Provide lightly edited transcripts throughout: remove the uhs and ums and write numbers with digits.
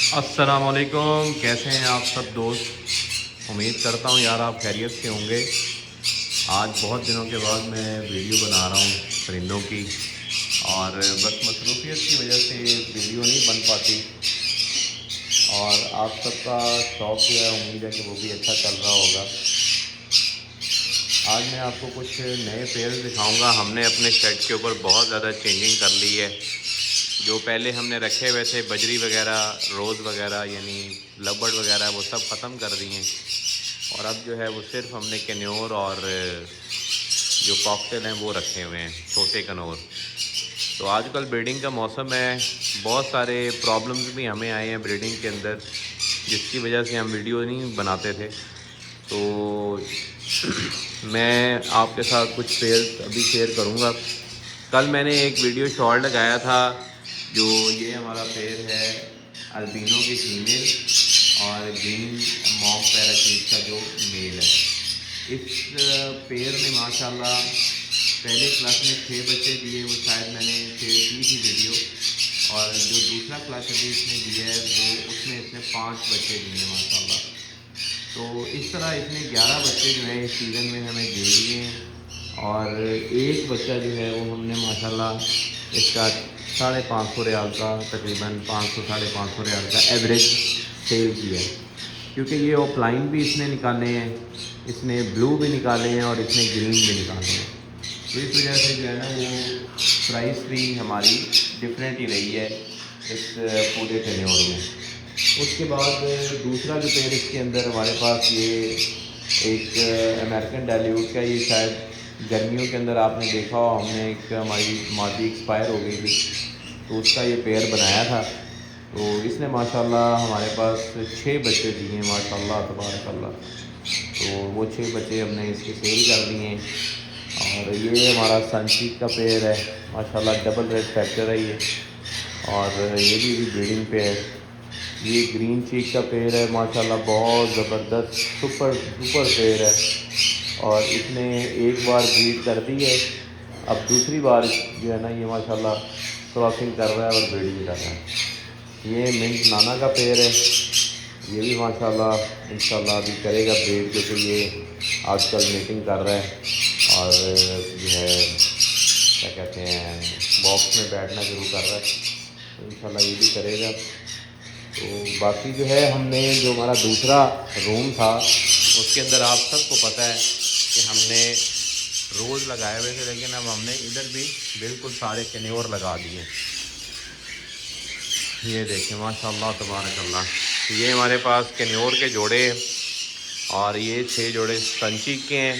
السلام علیکم، کیسے ہیں آپ سب دوست؟ امید کرتا ہوں یار آپ خیریت سے ہوں گے۔ آج بہت دنوں کے بعد میں ویڈیو بنا رہا ہوں پرندوں کی، اور بس مصروفیت کی وجہ سے ویڈیو نہیں بن پاتی، اور آپ سب کا شوق جو ہے امید ہے کہ وہ بھی اچھا چل رہا ہوگا۔ آج میں آپ کو کچھ نئے پیئرز دکھاؤں گا۔ ہم نے اپنے شیڈ کے اوپر بہت زیادہ چینجنگ کر لی ہے۔ جو پہلے ہم نے رکھے ہوئے تھے بجری وغیرہ، روز وغیرہ یعنی لبڑ وغیرہ، وہ سب ختم کر دی ہیں، اور اب جو ہے وہ صرف ہم نے کنور اور جو کاکٹیل ہیں وہ رکھے ہوئے ہیں، چھوٹے کنور۔ تو آج کل بریڈنگ کا موسم ہے، بہت سارے پرابلمز بھی ہمیں آئے ہیں بریڈنگ کے اندر، جس کی وجہ سے ہم ویڈیو نہیں بناتے تھے۔ تو میں آپ کے ساتھ کچھ پیئرز ابھی شیئر کروں گا۔ کل میں نے ایک ویڈیو شارٹ لگایا تھا، جو یہ ہمارا پیئر ہے البینو کی فیمیل اور گرین مانک پیراکیٹ کا جو میل ہے۔ اس پیئر نے ماشاءاللہ پہلے کلاس میں 6 بچے دیے، وہ شاید میں نے شیئر کی تھی ویڈیو، اور جو دوسرا کلاس ابھی اس نے دیا ہے وہ اس میں 5 بچے دیے ہیں ماشاءاللہ۔ تو اس طرح اس نے 11 بچے جو ہیں اس سیزن میں ہمیں دے دیے ہیں، اور ایک بچہ جو ہے وہ ہم نے ماشاءاللہ اس کا 550 ریال کا، تقریباً 500-550 ریال کا ایوریج سیل کیا ہے، کیونکہ یہ آف لائن بھی اس نے نکالے ہیں، اس نے بلو بھی نکالے ہیں، اور اس نے گرین بھی نکالے ہیں۔ تو اس وجہ سے جو ہے نا وہ پرائس بھی ہماری ڈفرینٹ ہی رہی ہے اس پورے ٹینیور میں۔ اس کے بعد دوسرا جو پیئر اس کے اندر ہمارے پاس یہ ایک امریکن ڈیلیوٹ کا، یہ شاید گرمیوں کے اندر آپ نے دیکھا ہو، ہم نے ایک ہماری مادی ایکسپائر ہو گئی تھی تو اس کا یہ پیئر بنایا تھا۔ تو اس نے ماشاءاللہ ہمارے پاس 6 بچے دیے ہیں ماشاءاللہ تبارک اللہ۔ تو وہ 6 بچے ہم نے اس کے سیل کر دیے ہیں۔ اور یہ ہمارا سنچیک کا پیئر ہے ماشاءاللہ، ڈبل ریڈ فیکٹر ہے یہ، اور یہ بھی بریڈنگ پہ ہے۔ یہ گرین چیک کا پیئر ہے ماشاءاللہ، بہت زبردست سپر پیئر ہے، اور اس نے ایک بار بریڈ کر دی ہے، اب دوسری بار جو ہے نا یہ ماشاءاللہ کراسنگ کر رہا ہے اور بریڈنگ کر رہا ہے۔ یہ منٹ نانا کا پیئر ہے، یہ بھی ماشاءاللہ انشاءاللہ ابھی کرے گا بریڈ، کیونکہ یہ آج کل میٹنگ کر رہا ہے، اور جو ہے کیا کہتے ہیں باکس میں بیٹھنا شروع کر رہا ہے، تو انشاءاللہ یہ بھی کرے گا۔ تو باقی جو ہے ہم نے جو ہمارا دوسرا روم تھا اس کے اندر آپ سب کو پتہ ہے کہ ہم نے روز لگائے ہوئے تھے، لیکن اب ہم نے ادھر بھی بالکل سارے کنیور لگا دیے۔ یہ دیکھیں ماشاءاللہ تبارک اللہ، یہ ہمارے پاس کنیور کے جوڑے، اور یہ 6 جوڑے سنچیک کے ہیں،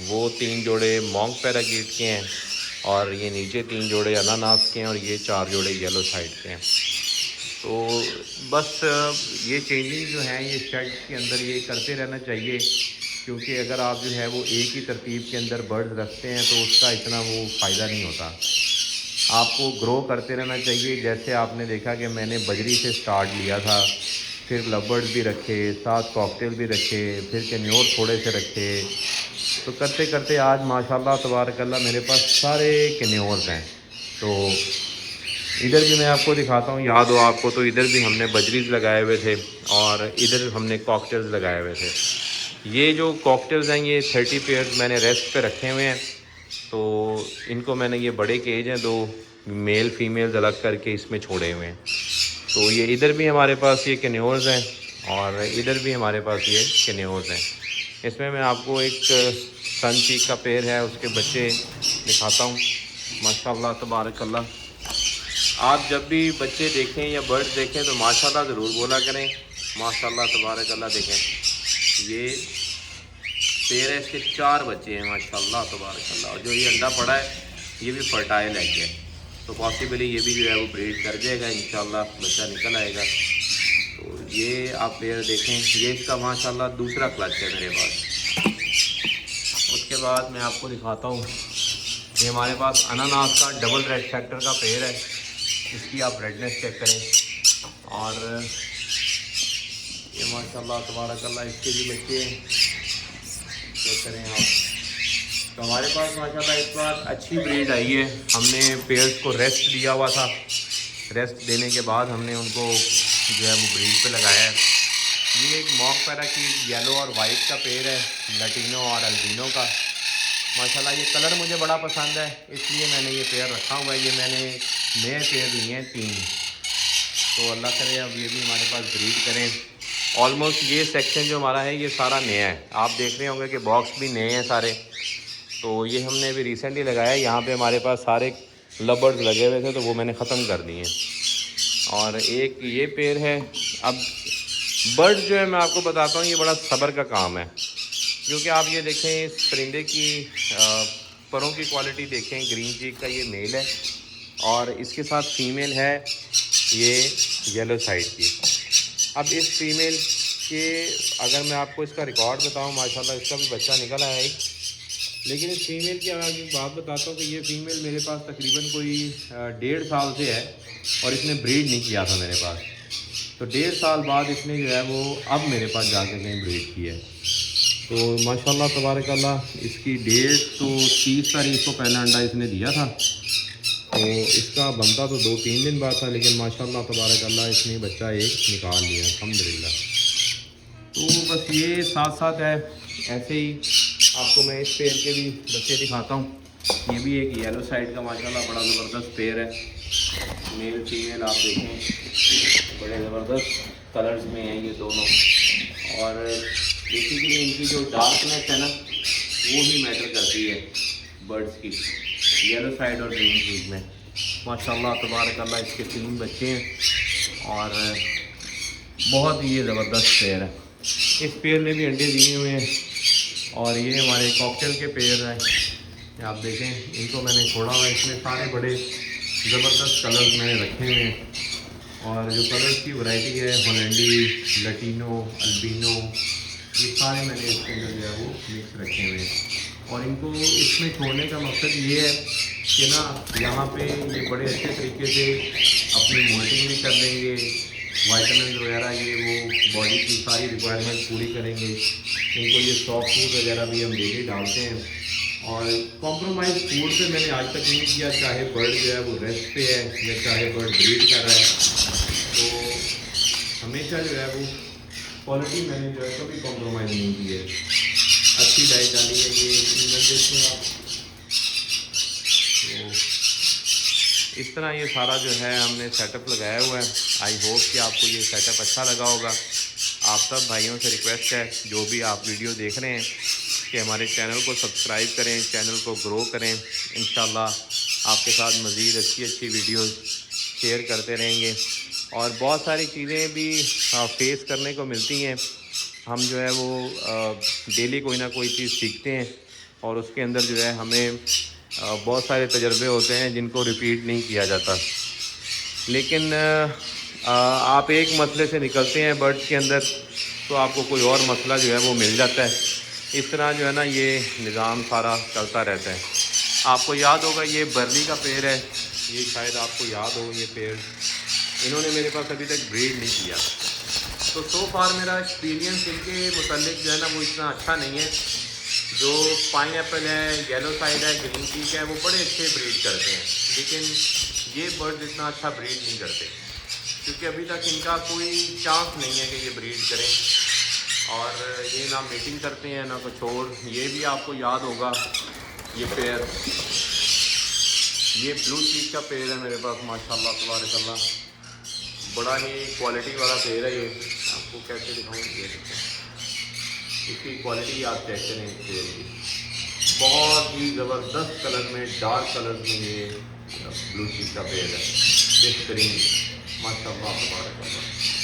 وہ 3 جوڑے مونک پیراگیٹ کے ہیں، اور یہ نیچے 3 جوڑے اناناس کے ہیں، اور یہ 4 جوڑے یلو سائڈ کے ہیں۔ تو بس یہ چینجنگ جو ہیں یہ شیڈ کے اندر یہ کرتے رہنا چاہیے، کیونکہ اگر آپ جو ہے وہ ایک ہی ترتیب کے اندر برڈ رکھتے ہیں تو اس کا اتنا وہ فائدہ نہیں ہوتا۔ آپ کو گرو کرتے رہنا چاہیے، جیسے آپ نے دیکھا کہ میں نے بجری سے سٹارٹ لیا تھا، پھر لبرڈ بھی رکھے، ساتھ کاکٹیل بھی رکھے، پھر کنیور تھوڑے سے رکھے، تو کرتے کرتے آج ماشاءاللہ تبارک اللہ میرے پاس سارے کنیورز ہیں۔ تو ادھر بھی میں آپ کو دکھاتا ہوں، یاد ہو آپ کو تو ادھر بھی ہم نے بجریز لگائے ہوئے تھے، اور ادھر ہم نے کاکٹیلز لگائے ہوئے تھے۔ یہ جو کاکٹیلز ہیں یہ 30 پیئرز میں نے ریسٹ پہ رکھے ہوئے ہیں، تو ان کو میں نے یہ بڑے کیج ہیں، 2 میل فیمیلز الگ کر کے اس میں چھوڑے ہوئے ہیں۔ تو یہ ادھر بھی ہمارے پاس یہ کنیورز ہیں، اور ادھر بھی ہمارے پاس یہ کنیورز ہیں۔ اس میں آپ کو ایک سن چیک کا پیئر ہے، اس کے بچے دکھاتا ہوں ماشاءاللہ تبارک اللہ۔ آپ جب بھی بچے دیکھیں یا برڈ دیکھیں تو ماشاءاللہ ضرور بولا کریں، ماشاءاللہ تبارک اللہ۔ دیکھیں یہ پیئر ہے، اس کے 4 بچے ہیں ماشاءاللہ تبارک اللہ، اور جو یہ انڈا پڑا ہے یہ بھی فرٹائل ایگ ہے، تو پاسبلی یہ بھی جو ہے وہ بریڈ کر جائے گا انشاءاللہ، بچہ نکل آئے گا۔ تو یہ آپ پیئر دیکھیں، یہ اس کا ماشاءاللہ دوسرا کلچ ہے میرے پاس۔ اس کے بعد میں آپ کو دکھاتا ہوں، یہ ہمارے پاس اناناس کا ڈبل ریڈ فیکٹر کا پیئر ہے، اس کی آپ ریڈنس چیک کریں، اور یہ ماشاءاللہ تبارک اللہ اس کے بھی بچے ہیں، چیک کریں آپ۔ تو ہمارے پاس ماشاءاللہ اس بار اچھی بریڈ آئی ہے۔ ہم نے پیئرز کو ریسٹ دیا ہوا تھا، ریسٹ دینے کے بعد ہم نے ان کو جو ہے وہ بریڈ پہ لگایا ہے۔ یہ ایک موک پیراکیٹ یلو اور وائٹ کا پیر ہے، لٹینو اور البینو کا۔ ماشاءاللہ یہ کلر مجھے بڑا پسند ہے، اس لیے میں نے یہ پیر رکھا ہوا ہے۔ یہ میں نے نئے پیر لیے ہیں 3، تو اللہ کرے اب یہ بھی ہمارے پاس بریڈ کریں۔ آلموسٹ یہ سیکشن جو ہمارا ہے یہ سارا نیا ہے، آپ دیکھ رہے ہوں گے کہ باکس بھی نئے ہیں سارے، تو یہ ہم نے ابھی ریسنٹلی لگایا ہے۔ یہاں پہ ہمارے پاس سارے لبرز لگے ہوئے تھے تو وہ میں نے ختم کر دیے ہیں۔ اور ایک یہ پیر ہے۔ اب برڈ جو ہے میں آپ کو بتاتا ہوں، یہ بڑا صبر کا کام ہے، کیونکہ آپ یہ دیکھیں اس پرندے کی پروں کی کوالٹی دیکھیں۔ گرین چیک کا یہ میل ہے اور اس کے ساتھ فیمیل ہے یہ یلو سائڈ کی۔ اب اس فیمیل کے اگر میں آپ کو اس کا ریکارڈ بتاؤں، ماشاءاللہ اس کا بھی بچہ نکل آیا ہے، لیکن اس فیمیل کی اگر ایک بات بتاتا ہوں کہ یہ فیمیل میرے پاس تقریباً کوئی 1.5 سال سے ہے اور اس نے بریڈ نہیں کیا تھا میرے پاس، تو 1.5 سال بعد اس نے جو ہے وہ اب میرے پاس جا کے کہیں بریڈ کی ہے۔ تو ماشاءاللہ تبارک اللہ اس کی ڈیٹ تو 30 تاریخ کو پہلا انڈا اس نے دیا تھا، تو اس کا بنتا تو 2-3 دن بعد تھا، لیکن ماشاءاللہ تبارک اللہ اس نے بچہ ایک نکال لیا الحمدللہ۔ تو بس یہ ساتھ ساتھ ہے، ایسے ہی آپ کو میں اس پیر کے بھی بچے دکھاتا ہوں۔ یہ بھی ایک یلو سائڈ کا ماشاءاللہ بڑا زبردست پیر ہے، میل فیمیل آپ دیکھیں بڑے زبردست کلرز میں ہیں یہ دونوں، اور بیسیکلی ان کی جو ڈارکنیس ہے نا وہ بھی میٹر کرتی ہے برڈس کی، یلو سائڈ اور گرین چیک میں۔ ماشاءاللہ تبارک اللہ اس کے 3 بچے ہیں اور بہت ہی یہ زبردست پیر ہے۔ اس پیر نے بھی انڈے دیے ہوئے ہیں، اور یہ ہمارے کاکٹیل کے پیر ہیں، آپ دیکھیں ان کو میں نے چھوڑا ہوا ہے، اس میں سارے بڑے زبردست کلرز میں نے رکھے ہوئے ہیں، اور جو کلرز کی ورائٹی ہے ہالینڈی، لٹینو، البینو، یہ سارے میں نے اس کے اندر جو ہے وہ مکس رکھے ہوئے ہیں۔ اور ان کو اس میں چھوڑنے کا مقصد یہ ہے کہ نا یہاں پہ یہ بڑے اچھے طریقے سے اپنی مولٹنگ بھی کر لیں گے، وائٹامنز وغیرہ یہ وہ باڈی کی ساری ریکوائرمنٹ پوری کریں گے۔ ان کو یہ سافٹ فوڈ وغیرہ بھی ہم ڈیلی ڈالتے ہیں، اور کمپرومائز فوڈ پہ میں نے آج تک نہیں کیا، چاہے برڈ جو ہے وہ ریسٹ پہ ہے یا چاہے برڈ بریڈ کر رہا ہے، تو ہمیشہ جو ہے وہ کوالٹی میں نے جو ہے کبھی کمپرومائز نہیں کی ہے، اچھی ڈائٹ ڈالی ہے۔ یہ دیکھیں آپ، تو اس طرح یہ سارا جو ہے ہم نے سیٹ اپ لگایا ہوا ہے۔ آئی ہوپ کہ آپ کو یہ سیٹ اپ اچھا لگا ہوگا۔ آپ سب بھائیوں سے ریکویسٹ ہے جو بھی آپ ویڈیو دیکھ رہے ہیں کہ ہمارے چینل کو سبسکرائب کریں، چینل کو گرو کریں۔ انشاءاللہ آپ کے ساتھ مزید اچھی ویڈیوز شیئر کرتے رہیں گے، اور بہت ساری چیزیں بھی فیس کرنے کو ملتی ہیں۔ ہم جو ہے وہ ڈیلی کوئی نہ کوئی چیز سیکھتے ہیں، اور اس کے اندر جو ہے ہمیں بہت سارے تجربے ہوتے ہیں جن کو ریپیٹ نہیں کیا جاتا، لیکن آپ ایک مسئلے سے نکلتے ہیں برڈس کے اندر تو آپ کو کوئی اور مسئلہ جو ہے وہ مل جاتا ہے۔ اس طرح جو ہے نا یہ نظام سارا چلتا رہتا ہے۔ آپ کو یاد ہوگا یہ برلی کا پیر ہے، یہ شاید آپ کو یاد ہو، یہ پیر انہوں نے میرے پاس ابھی تک بریڈ نہیں کیا، تو سو فار میرا ایکسپیرینس ان کے متعلق جو ہے نا وہ اتنا اچھا نہیں ہے۔ جو پائن ایپل ہے، یلو سائڈ ہے، گرین چیک ہے، وہ بڑے اچھے بریڈ کرتے ہیں، لیکن یہ برڈ اتنا اچھا بریڈ نہیں کرتے، کیونکہ ابھی تک ان کا کوئی چانس نہیں ہے کہ یہ بریڈ کریں، اور یہ نہ میٹنگ کرتے ہیں نہ کچھ اور۔ یہ بھی آپ کو یاد ہوگا یہ پیر، یہ بلو چیک کا پیر ہے میرے پاس، ماشاءاللہ تبارک اللہ بڑا ہی کوالٹی والا پیر ہے۔ یہ آپ کو کیسے دکھاؤں، یہ اس کی کوالٹی آپ چیک کریں اس پیر کی، بہت ہی زبردست کلر میں، ڈارک کلر میں یہ بلو چیک کا پیر ہے، بہترین، ماشاءاللہ تبارک اللہ۔